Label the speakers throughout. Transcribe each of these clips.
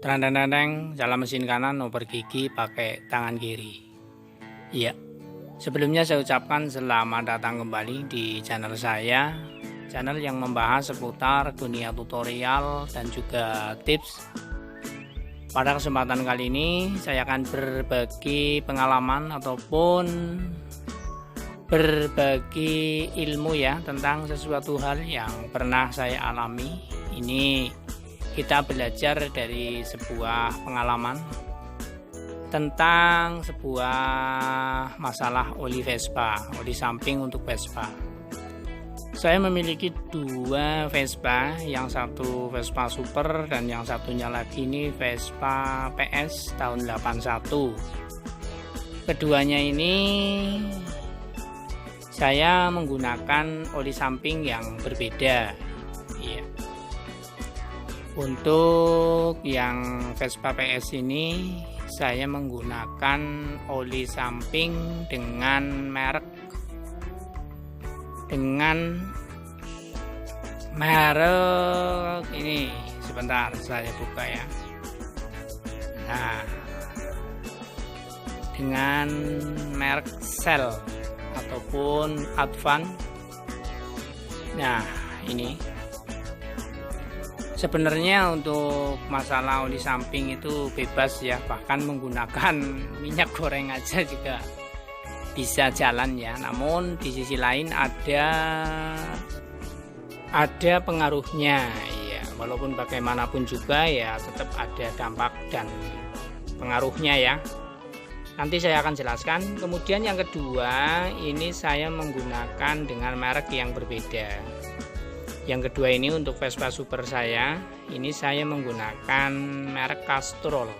Speaker 1: Trendeng-trendeng, jalan mesin kanan, oper gigi pakai tangan kiri. Iya, sebelumnya saya ucapkan selamat datang kembali di channel saya, channel yang membahas seputar dunia tutorial dan juga tips. Pada kesempatan kali ini saya akan berbagi pengalaman ataupun berbagi ilmu ya tentang sesuatu hal yang pernah saya alami. Ini kita belajar dari sebuah pengalaman tentang sebuah masalah oli Vespa, oli samping untuk Vespa. Saya memiliki dua Vespa, yang satu Vespa Super dan yang satunya lagi ini Vespa PS tahun 81. Keduanya ini saya menggunakan oli samping yang berbeda. Iya. Untuk yang Vespa PS ini saya menggunakan oli samping dengan merek ini, sebentar saya buka ya. Nah, dengan merek Shell ataupun Advan. Nah, ini sebenarnya untuk masalah oli samping itu bebas ya, bahkan menggunakan minyak goreng aja juga bisa jalan ya. Namun di sisi lain ada pengaruhnya ya, walaupun bagaimanapun juga ya tetap ada dampak dan pengaruhnya ya. Nanti saya akan jelaskan. Kemudian yang kedua, ini saya menggunakan dengan merek yang berbeda. Yang kedua ini untuk Vespa Super saya, ini saya menggunakan merek Castrol.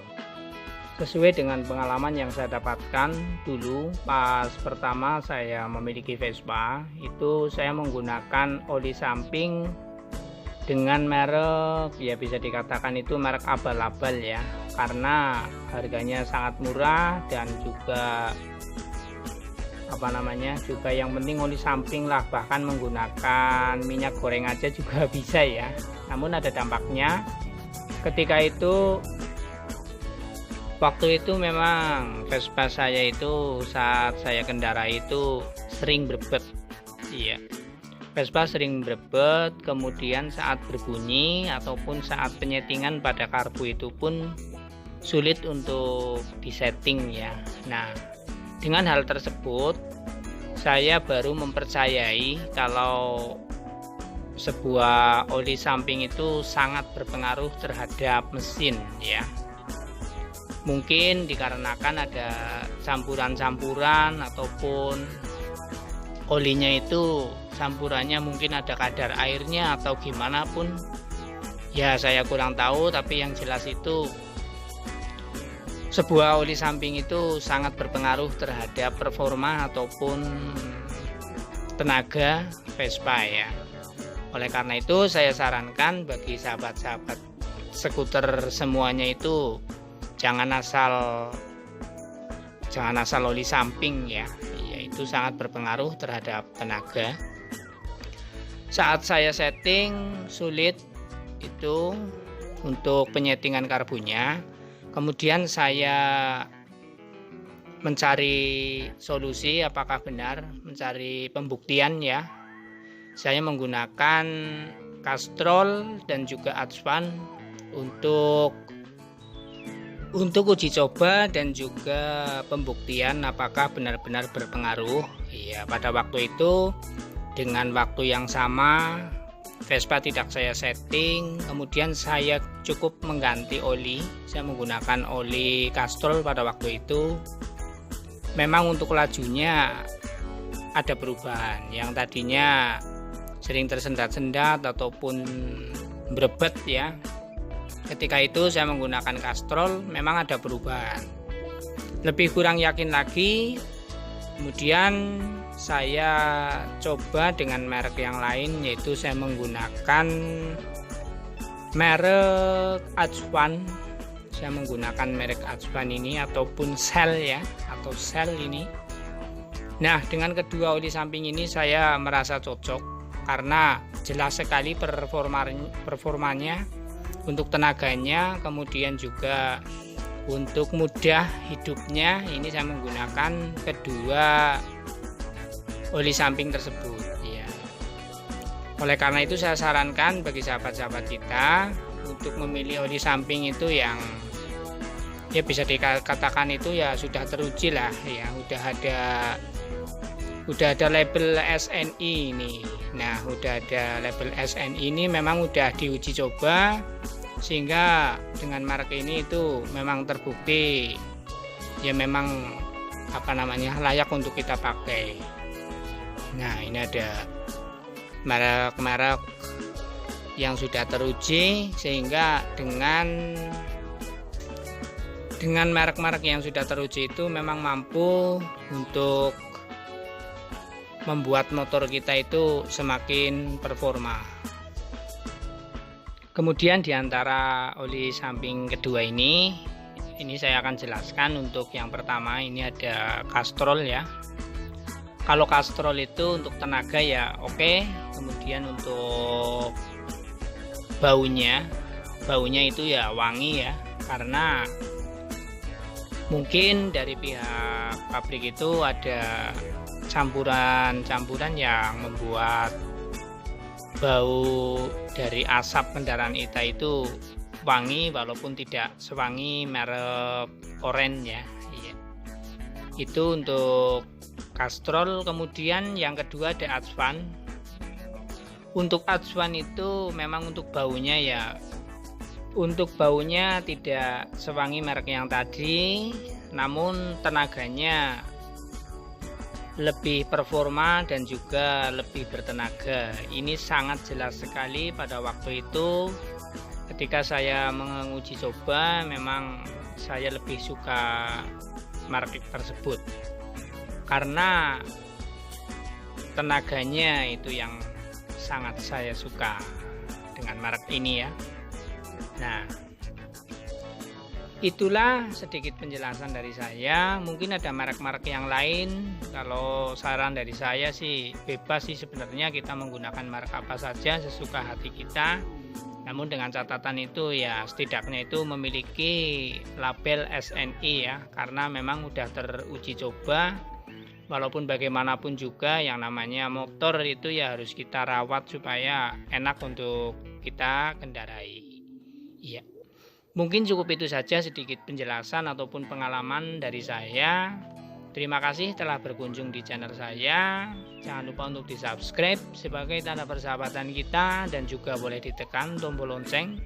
Speaker 1: Sesuai dengan pengalaman yang saya dapatkan dulu pas pertama saya memiliki Vespa, itu saya menggunakan oli samping dengan merek ya bisa dikatakan itu merek abal-abal ya, karena harganya sangat murah dan juga juga yang penting oli samping lah, bahkan menggunakan minyak goreng aja juga bisa ya. Namun ada dampaknya. Ketika itu waktu itu memang Vespa saya itu saat saya kendarai itu sering berbet. Iya, Vespa sering berbet, kemudian saat berbunyi ataupun saat penyetingan pada karbu itu pun sulit untuk disetting ya. Nah, dengan hal tersebut saya baru mempercayai kalau sebuah oli samping itu sangat berpengaruh terhadap mesin ya. Mungkin dikarenakan ada campuran-campuran ataupun olinya itu campurannya mungkin ada kadar airnya atau gimana pun ya, saya kurang tahu, tapi yang jelas itu sebuah oli samping itu sangat berpengaruh terhadap performa ataupun tenaga Vespa ya. Oleh karena itu saya sarankan bagi sahabat-sahabat skuter semuanya itu jangan asal oli samping ya. Itu sangat berpengaruh terhadap tenaga. Saat saya setting sulit itu untuk penyetingan karbunya. Kemudian saya mencari solusi, apakah benar, mencari pembuktian ya. Saya menggunakan Castrol dan juga Advan untuk uji coba dan juga pembuktian apakah benar-benar berpengaruh. Ya, pada waktu itu dengan waktu yang sama Vespa tidak saya setting, kemudian saya cukup mengganti oli. Saya menggunakan oli Castrol pada waktu itu. Memang untuk lajunya ada perubahan. Yang tadinya sering tersendat-sendat ataupun berebet ya. Ketika itu saya menggunakan Castrol, memang ada perubahan. Lebih kurang yakin lagi, kemudian saya coba dengan merek yang lain, yaitu saya menggunakan merek Advan. Saya menggunakan merek Advan ini ataupun Shell ya, atau Shell ini. Nah, dengan kedua oli samping ini saya merasa cocok karena jelas sekali performanya untuk tenaganya, kemudian juga untuk mudah hidupnya ini saya menggunakan kedua oli samping tersebut ya. Oleh karena itu saya sarankan bagi sahabat-sahabat kita untuk memilih oli samping itu yang ya bisa dikatakan itu ya sudah teruji lah ya, udah ada label SNI ini. Nah, udah ada label SNI ini memang udah diuji coba, sehingga dengan merek ini itu memang terbukti ya memang layak untuk kita pakai. Nah, ini ada merek-merek yang sudah teruji, sehingga dengan merek-merek yang sudah teruji itu memang mampu untuk membuat motor kita itu semakin performa. Kemudian di antara oli samping kedua ini saya akan jelaskan. Untuk yang pertama ini ada Castrol ya. Kalau Castrol itu untuk tenaga ya oke. Kemudian untuk baunya itu ya wangi ya, karena mungkin dari pihak pabrik itu ada campuran yang membuat bau dari asap kendaraan kita itu wangi, walaupun tidak sewangi merek Orange ya. Iya. Itu untuk Castrol. Kemudian yang kedua ada Advan. Untuk Advan itu memang untuk baunya tidak sewangi merek yang tadi, namun tenaganya lebih performa dan juga lebih bertenaga. Ini sangat jelas sekali pada waktu itu ketika saya menguji coba, memang saya lebih suka merek tersebut karena tenaganya itu yang sangat saya suka dengan merek ini ya. Nah, itulah sedikit penjelasan dari saya. Mungkin ada merek-merek yang lain. Kalau saran dari saya sih bebas sih sebenarnya, kita menggunakan merek apa saja sesuka hati kita. Namun dengan catatan itu ya setidaknya itu memiliki label SNI ya, karena memang udah teruji coba. Walaupun bagaimanapun juga yang namanya motor itu ya harus kita rawat supaya enak untuk kita kendarai. Iya. Mungkin cukup itu saja sedikit penjelasan ataupun pengalaman dari saya. Terima kasih telah berkunjung di channel saya. Jangan lupa untuk di subscribe sebagai tanda persahabatan kita, dan juga boleh ditekan tombol lonceng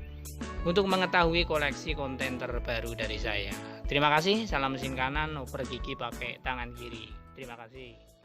Speaker 1: untuk mengetahui koleksi konten terbaru dari saya. Terima kasih. Salam mesin kanan, oper gigi pakai tangan kiri. Terima kasih.